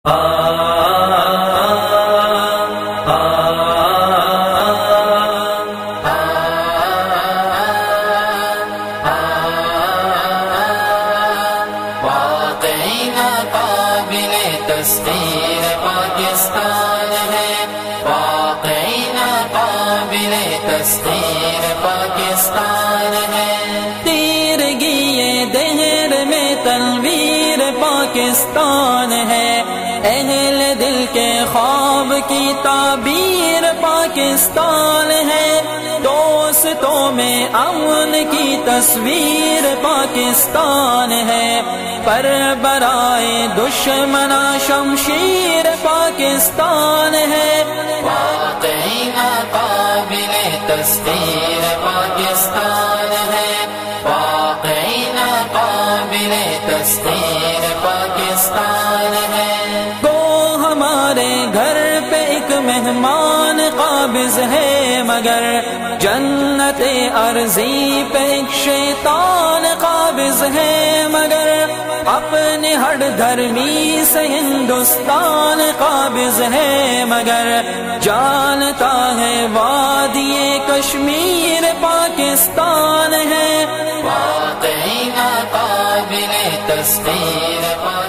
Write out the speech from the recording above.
واقعی ناقابل تسخیر پاکستان ہے، واقعی ناقابل تسخیر پاکستان ہے، تیرگی دہر میں تنویر پاکستان ہے، اہل دل کے خواب کی تعبیر پاکستان ہے، دوستوں میں امن کی تصویر پاکستان ہے، پر برائے دشمنا شمشیر پاکستان ہے، واقعی ناقابل تسخیر پاکستان ہے، واقعی ناقابل تسخیر پاکستان ہے۔ گو ہمارے گھر پہ ایک مہمان قابض ہے، مگر جنت ارضی پہ ایک شیطان قابض ہے، مگر اپنے ہر دھرمی سے ہندوستان قابض ہے، مگر جانتا ہے وادی کشمیر پاکستان ہے، واقعی ناقابل تسخیر پاکستان